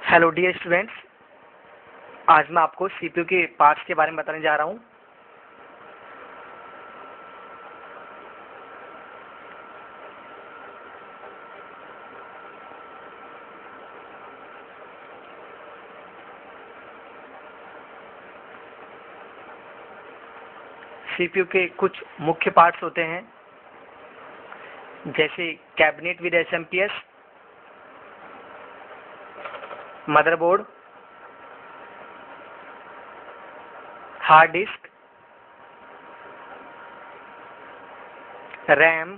Hello dear students, आज मैं आपको सीपीयू के पार्ट्स के बारे में बताने जा रहा हूँ। सीपीयू के कुछ मुख्य पार्ट्स होते हैं, जैसे cabinet with SMPS, motherboard, hard disk, RAM,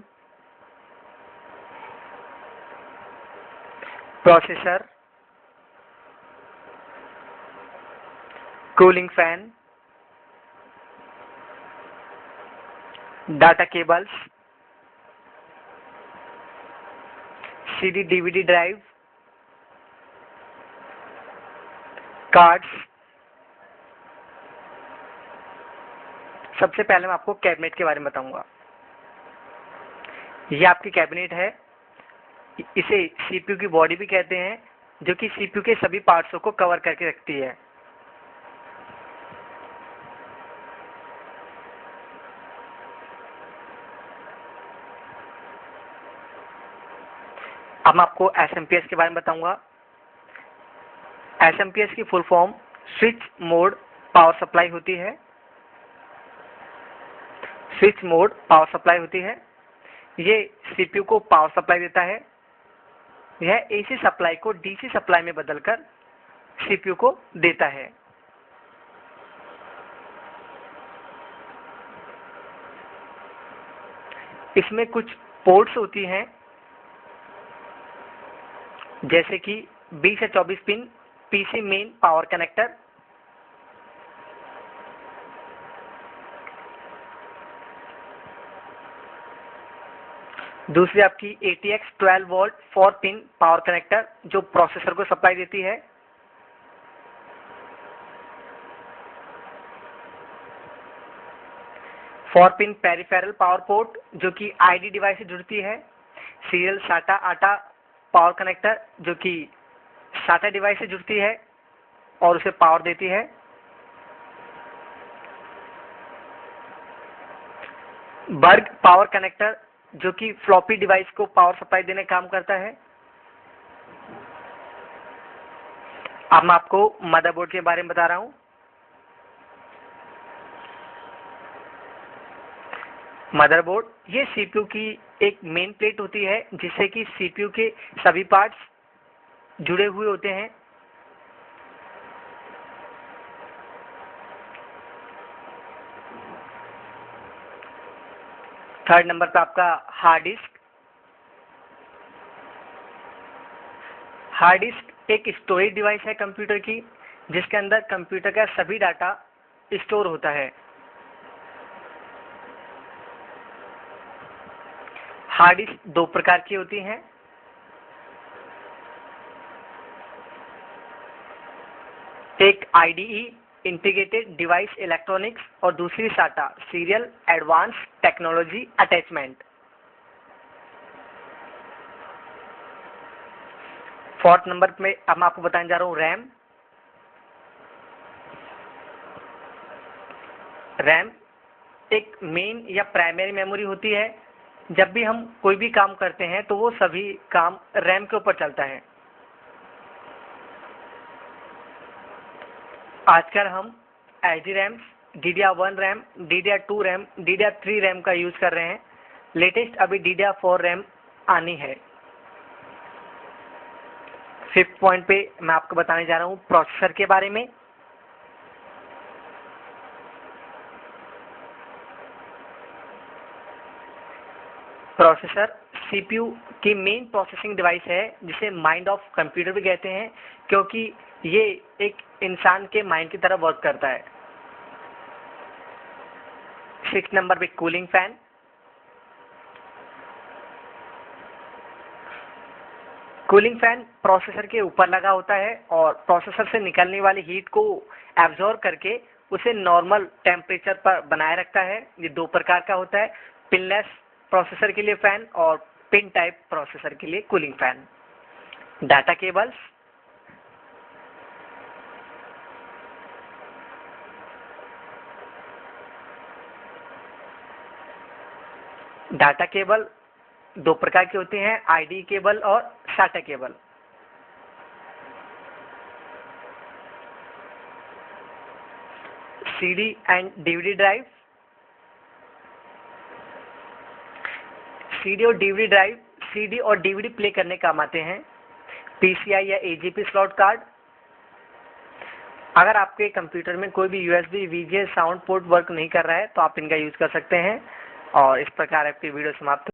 processor, cooling fan, data cables, CD DVD drive, cards. सबसे पहले मैं आपको कैबिनेट के बारे में बताऊंगा। ये आपकी कैबिनेट है, इसे सीपीयू की बॉडी भी कहते हैं, जो कि सीपीयू के सभी पार्ट्सों को कवर करके रखती है। अब मैं आपको एसएमपीएस के बारे में बताऊंगा। एसएमपीएस की full form switch mode power supply होती है। स्विच मोड पावर सप्लाई होती है। ये सीपीयू को पावर सप्लाई देता है। यह एसी सप्लाई को डीसी सप्लाई में बदलकर सीपीयू को देता है। इसमें कुछ पोर्ट्स होती हैं, जैसे कि 20 से 24 pin PC main power connector, दूसरी आपकी ATX 12 volt 4 pin power connector, जो प्रोसेसर को सप्लाई देती है। Four pin peripheral power port, जो कि आईडी डिवाइस से जुड़ती है। सीरियल साटा आटा पावर कनेक्टर, जो कि साटा डिवाइस से जुड़ती है और उसे पावर देती है। बर्ग पावर कनेक्टर, जो कि फ्लॉपी डिवाइस को पावर सप्लाई देने का काम करता है। अब मैं आपको मदरबोर्ड के बारे में बता रहा हूं। मदरबोर्ड ये सीपीयू की एक मेन प्लेट होती है, जिससे कि सीपीयू के सभी पार्ट्स जुड़े हुए होते हैं। थर्ड नंबर पर आपका हार्ड डिस्क। हार्ड डिस्क एक स्टोरेज डिवाइस है कंप्यूटर की, जिसके अंदर कंप्यूटर का सभी डाटा स्टोर होता है। हार्ड डिस्क दो प्रकार की होती हैं। एक IDE इंटीग्रेटेड डिवाइस इलेक्ट्रॉनिक्स और दूसरी साटा serial advance technology attachment. Fourth number में अब मैं आपको बताने जा रहा हूँ रैम। रैम एक मेन या प्राइमरी मेमोरी होती है। जब भी हम कोई भी काम करते हैं तो वो सभी काम रैम के ऊपर चलता है। आजकल हम HD RAM, DDR1 RAM, DDR2 RAM, DDR3 RAM का यूज कर रहे हैं। लेटेस्ट अभी DDR4 रैम आनी है। फिफ्थ पॉइंट पे मैं आपको बताने जा रहा हूँ प्रोसेसर के बारे में। प्रोसेसर सीपीयू की मेन प्रोसेसिंग डिवाइस है, जिसे माइंड ऑफ कंप्यूटर भी कहते हैं, क्योंकि ये एक इंसान के माइंड की तरह वर्क करता है। 6 नंबर पे cooling fan. Cooling fan processor के ऊपर लगा होता है और प्रोसेसर से निकलने वाली हीट को एब्जॉर्ब करके उसे नॉर्मल टेम्परेचर पर बनाए रखता है। ये दो प्रकार का होता है, पिनलेस प्रोसेसर के लिए फैन और पिन टाइप प्रोसेसर के लिए cooling fan. Data cables. Data cable दो प्रकार के होते हैं, आईडी केबल और साटा cable. CD and DVD drive. CD और डीवीडी प्ले करने काम आते हैं। पीसीआई या एजीपी स्लॉट कार्ड। अगर आपके कंप्यूटर में कोई भी USB VGA sound port work नहीं कर रहा है तो आप इनका यूज कर सकते हैं। और इस प्रकार आपकी वीडियो समाप्त